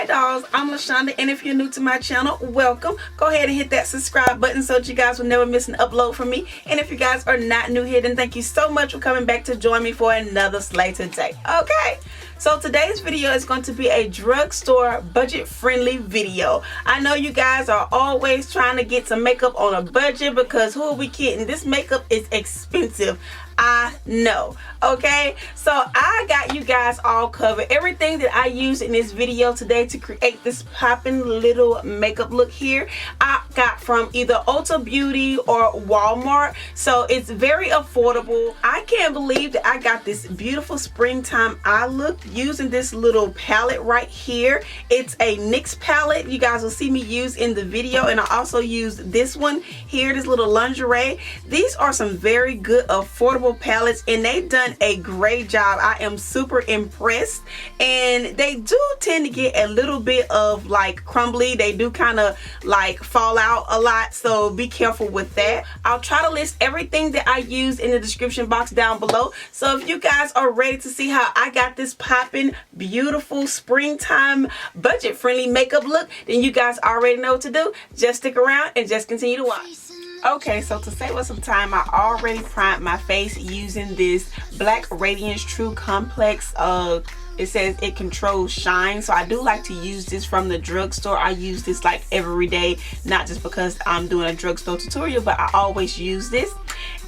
Hi dolls, I'm LaShonda, and if you're new to my channel, welcome. Go ahead and hit that subscribe button so that you guys will never miss an upload from me. And if you guys are not new here, then thank you so much for coming back to join me for another slay today. Okay, so today's video is going to be a drugstore budget friendly video. I know you guys are always trying to get some makeup on a budget because who are we kidding? This makeup is expensive. I know. Okay, so I got you guys all covered. Everything that I use in this video today to create this popping little makeup look here, I got from either Ulta Beauty or Walmart, so it's very affordable. I can't believe that I got this beautiful springtime eye look using this little palette right here. It's a NYX palette you guys will see me use in the video, and I also use this one here, this little lingerie. These are some very good affordable palettes, and they've done a great job. I am super impressed, and they do tend to get a little bit of like crumbly. They do kind of like fall out a lot, so be careful with that. I'll try to list everything that I use in the description box down below, so if you guys are ready to see how I got this popping beautiful springtime budget friendly makeup look, then you guys already know what to do. Just stick around and just continue to watch. Okay, so to save us some time, I already primed my face using this black Radiance True Complex. It says it controls shine, so I do like to use this from the drugstore. I use this like every day, not just because I'm doing a drugstore tutorial, but I always use this.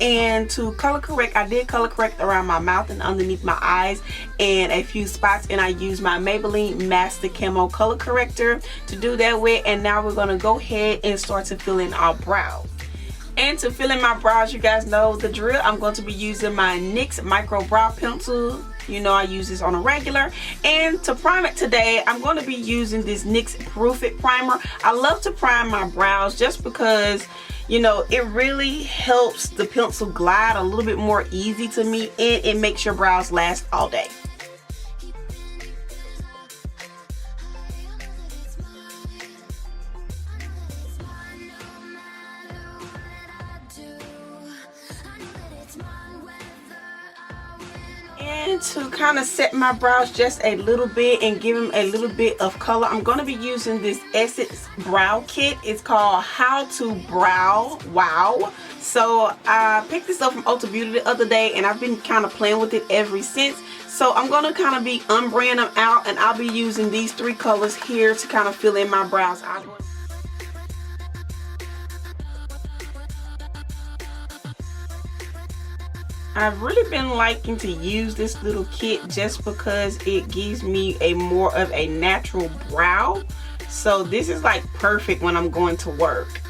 And to color correct, I did color correct around my mouth and underneath my eyes and a few spots, and I use my Maybelline Master Camo color corrector to do that with. And now we're going to go ahead and start to fill in our brows. And to fill in my brows, you guys know the drill. I'm going to be using my NYX Micro Brow Pencil. You know I use this on a regular. And to prime it today, I'm going to be using this NYX Proof It Primer. I love to prime my brows just because, you know, it really helps the pencil glide a little bit more easy to me, and it makes your brows last all day. And to kind of set my brows just a little bit and give them a little bit of color, I'm going to be using this Essence Brow Kit. It's called How to Brow Wow. So I picked this up from Ulta Beauty the other day, and I've been kind of playing with it ever since. So I'm going to kind of be ombraying them out, and I'll be using these three colors here to kind of fill in my brows. I've really been liking to use this little kit just because it gives me a more of a natural brow. So this is like perfect when I'm going to work.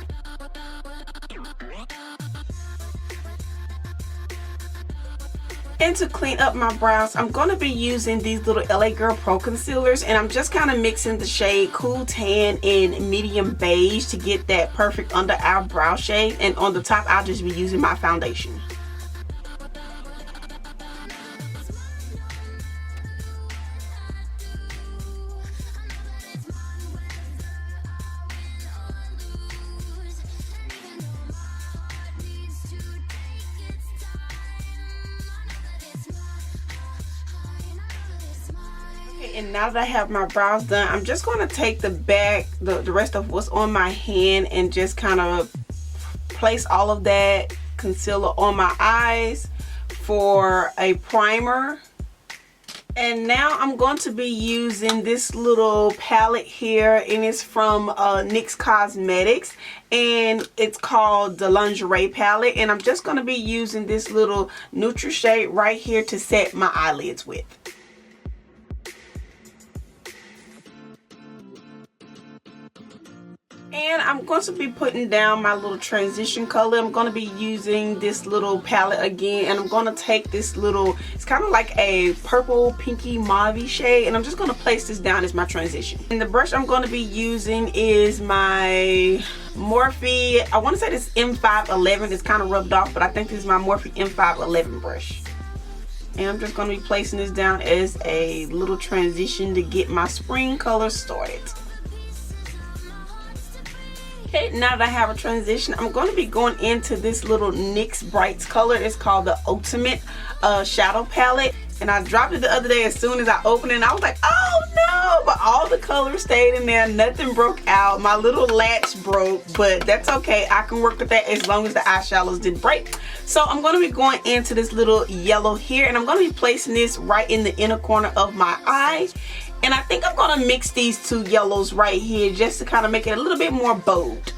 And to clean up my brows, I'm going to be using these little LA Girl Pro Concealers, and I'm just kind of mixing the shade Cool Tan and Medium Beige to get that perfect under our brow shade. And on the top, I'll just be using my foundation. And now that I have my brows done, I'm just going to take the rest of what's on my hand and just kind of place all of that concealer on my eyes for a primer. And now I'm going to be using this little palette here, and it's from NYX Cosmetics, and it's called the Lingerie palette. And I'm just going to be using this little neutral shade right here to set my eyelids with. And I'm going to be putting down my little transition color. I'm going to be using this little palette again, and I'm going to take this little, it's kind of like a purple pinky mauve shade, and I'm just going to place this down as my transition. And the brush I'm going to be using is my Morphe, I want to say this M511. It's kind of rubbed off, but I think this is my Morphe M511 brush. And I'm just going to be placing this down as a little transition to get my spring color started. Okay, now that I have a transition, I'm going to be going into this little NYX Brights color. It's called the Ultimate Shadow Palette. And I dropped it the other day as soon as I opened it, and I was like, oh no! But all the colors stayed in there, nothing broke out. My little latch broke, but that's okay. I can work with that as long as the eyeshadows didn't break. So I'm going to be going into this little yellow here, and I'm going to be placing this right in the inner corner of my eye. And I think I'm going to mix these two yellows right here just to kind of make it a little bit more bold.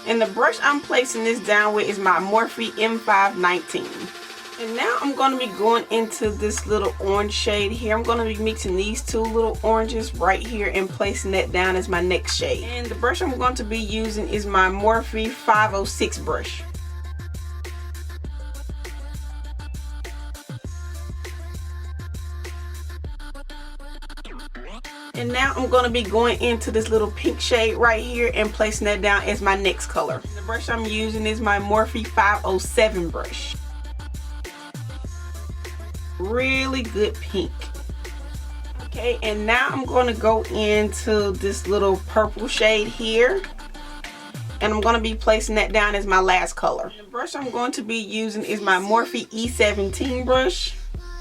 And the brush I'm placing this down with is my Morphe M519. And now I'm going to be going into this little orange shade here. I'm going to be mixing these two little oranges right here and placing that down as my next shade. And the brush I'm going to be using is my Morphe 506 brush. And now I'm going to be going into this little pink shade right here and placing that down as my next color. And the brush I'm using is my Morphe 507 brush. Really good pink. Okay, and now I'm going to go into this little purple shade here. And I'm going to be placing that down as my last color. The brush I'm going to be using is my Morphe E17 brush.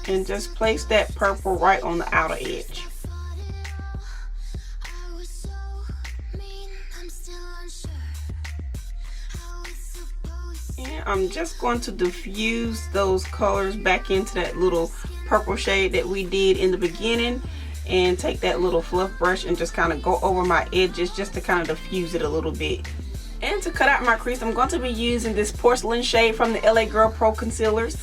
And just place that purple right on the outer edge. And I'm just going to diffuse those colors back into that little purple shade that we did in the beginning, and take that little fluff brush and just kind of go over my edges just to kind of diffuse it a little bit. And to cut out my crease, I'm going to be using this Porcelain shade from the LA Girl Pro Concealers.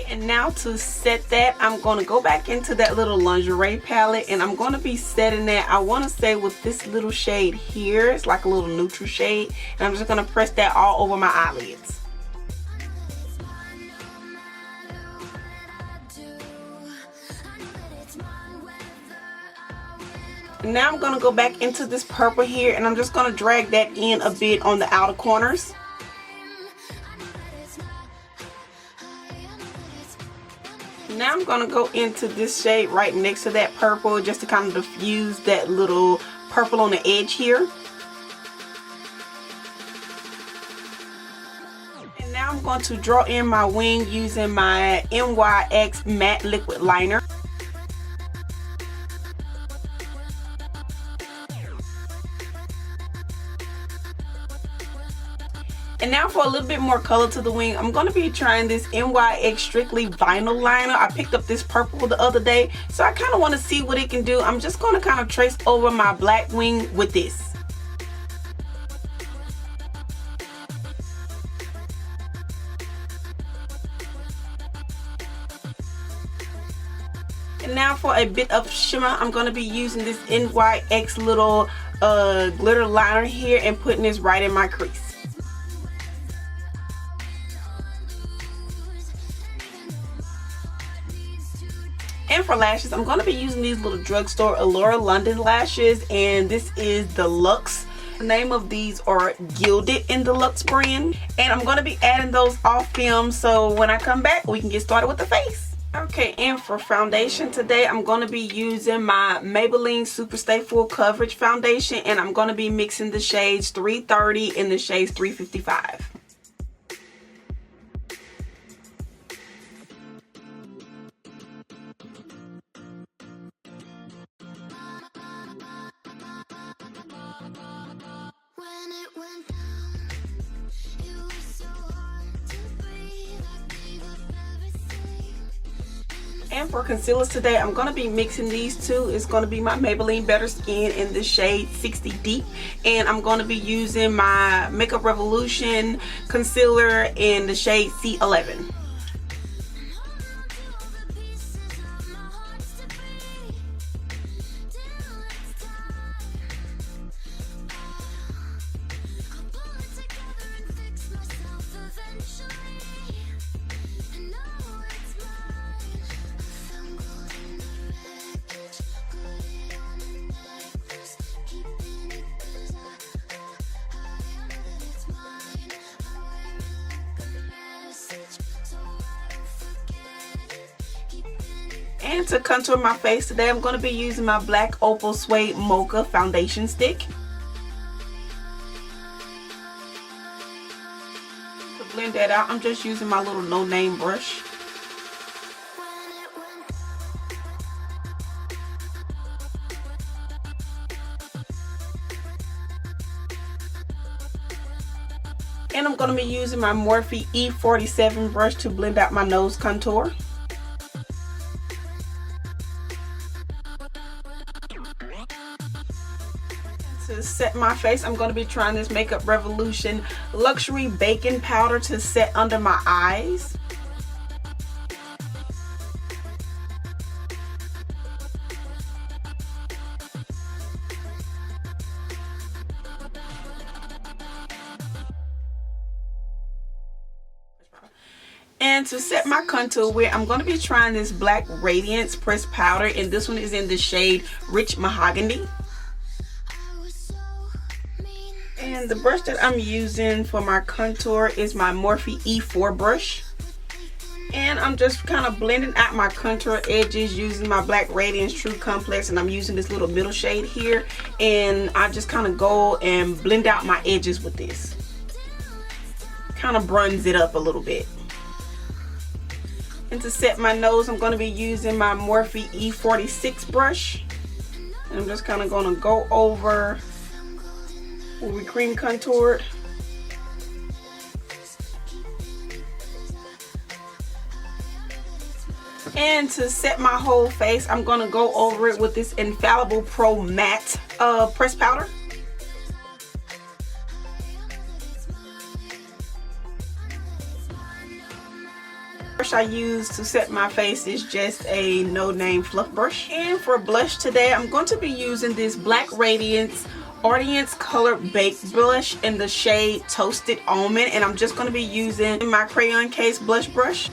And now to set that, I'm going to go back into that little lingerie palette, and I'm going to be setting that, I want to say, with this little shade here. It's like a little neutral shade, and I'm just going to press that all over my eyelids. And now I'm going to go back into this purple here, and I'm just going to drag that in a bit on the outer corners. Now I'm going to go into this shade right next to that purple just to kind of diffuse that little purple on the edge here. And now I'm going to draw in my wing using my NYX Matte Liquid Liner. And now for a little bit more color to the wing, I'm going to be trying this NYX Strictly Vinyl Liner. I picked up this purple the other day, so I kind of want to see what it can do. I'm just going to kind of trace over my black wing with this. And now for a bit of shimmer, I'm going to be using this NYX little glitter liner here and putting this right in my crease. And for lashes, I'm going to be using these little drugstore Eylure London lashes, and this is the Luxe. The name of these are Gilded in the Luxe brand, and I'm going to be adding those off film, so when I come back we can get started with the face. Okay, and for foundation today, I'm going to be using my Maybelline Super Stay Full Coverage Foundation, and I'm going to be mixing the shades 330 and the shades 355. And for concealers today, I'm going to be mixing these two. It's going to be my Maybelline Better Skin in the shade 60 Deep. And I'm going to be using my Makeup Revolution concealer in the shade C11. And to contour my face today, I'm going to be using my black Opal Suede Mocha foundation stick. To blend that out, I'm just using my little no-name brush. And I'm going to be using my Morphe E47 brush to blend out my nose contour. To set my face, I'm going to be trying this Makeup Revolution Luxury Baking Powder to set under my eyes. And to set my contour with, I'm going to be trying this black Radiance pressed powder, and this one is in the shade Rich Mahogany. And the brush that I'm using for my contour is my Morphe E4 brush. And I'm just kind of blending out my contour edges using my black Radiance True Complex, and I'm using this little middle shade here, and I just kind of go and blend out my edges with this. Kind of bronze it up a little bit. And to set my nose, I'm going to be using my Morphe E46 brush. And I'm just kind of going to go over where we cream contoured. And to set my whole face, I'm going to go over it with this Infallible Pro Matte pressed powder. Brush I use to set my face is just a no-name fluff brush. And for blush today, I'm going to be using this black Radiance Audience Color Baked Blush in the shade Toasted Almond, and I'm just going to be using my crayon case blush brush.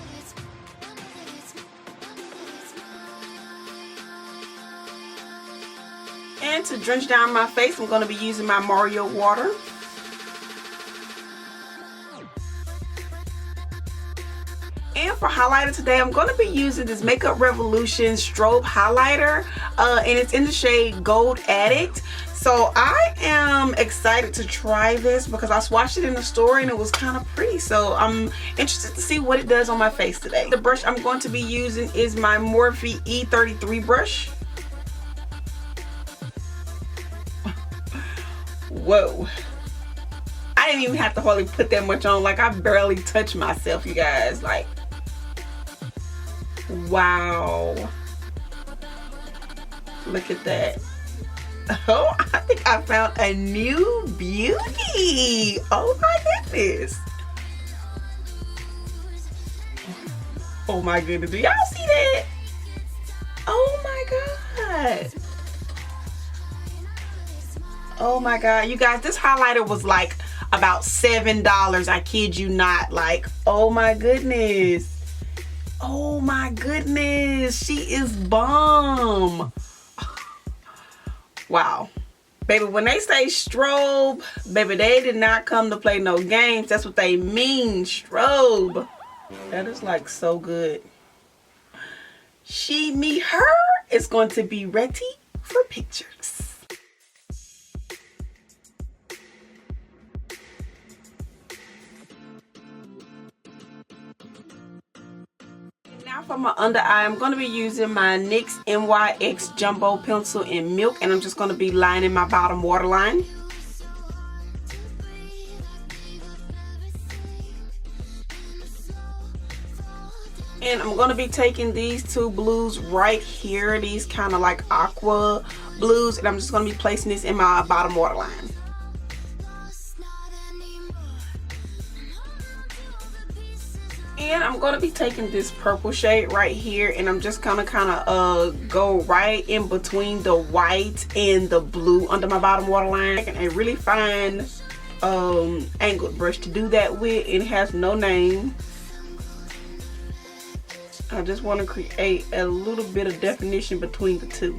And to drench down my face, I'm going to be using my Mario water. And for highlighter today, I'm going to be using this Makeup Revolution Strobe Highlighter, and it's in the shade Gold Addict. So I am excited to try this because I swatched it in the store and it was kind of pretty. So I'm interested to see what it does on my face today. The brush I'm going to be using is my Morphe E33 brush. Whoa. I didn't even have to hardly put that much on. Like, I barely touched myself, you guys. Like, wow. Look at that. Oh, I think I found a new beauty. Oh my goodness. Oh my goodness. Do y'all see that? Oh my God. Oh my God. You guys, this highlighter was like about $7. I kid you not. Like, oh my goodness. Oh my goodness. She is bomb. Wow. Baby, when they say strobe, baby, they did not come to play no games. That's what they mean, strobe. That is like so good. She, me, her is going to be ready for pictures. Now for my under eye, I'm going to be using my NYX NYX Jumbo Pencil in Milk, and I'm just going to be lining my bottom waterline. And I'm going to be taking these two blues right here, these kind of like aqua blues, and I'm just going to be placing this in my bottom waterline. And I'm going to be taking this purple shade right here, and I'm just gonna go right in between the white and the blue under my bottom waterline. And a really fine angled brush to do that with. It has no name. I just want to create a little bit of definition between the two.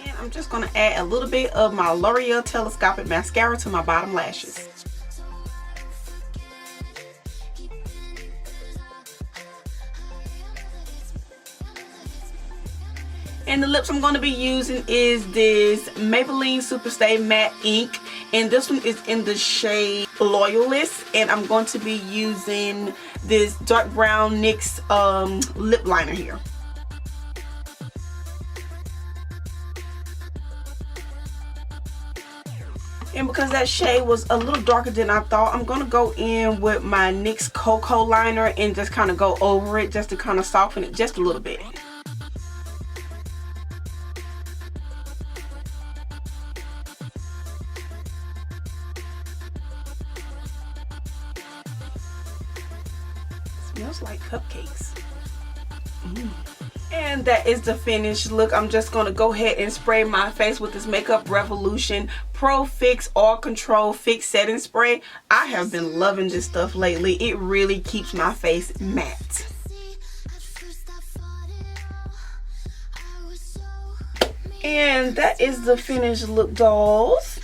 And I'm just going to add a little bit of my L'Oreal Telescopic Mascara to my bottom lashes. And the lips I'm going to be using is this Maybelline Super Stay Matte Ink. And this one is in the shade Loyalist. And I'm going to be using this dark brown NYX lip liner here. And because that shade was a little darker than I thought, I'm going to go in with my NYX Cocoa liner and just kind of go over it just to kind of soften it just a little bit. Smells like cupcakes. And that is the finished look. I'm just going to go ahead and spray my face with this Makeup Revolution Pro Fix All Control Fix Setting Spray. I have been loving this stuff lately. It really keeps my face matte. And that is the finished look, dolls.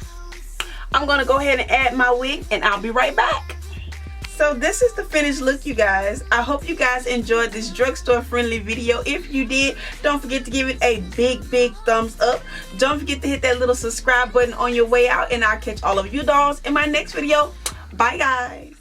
I'm going to go ahead and add my wig and I'll be right back. So this is the finished look, you guys. I hope you guys enjoyed this drugstore friendly video. If you did, don't forget to give it a big thumbs up. Don't forget to hit that little subscribe button on your way out, and I'll catch all of you dolls in my next video. Bye guys.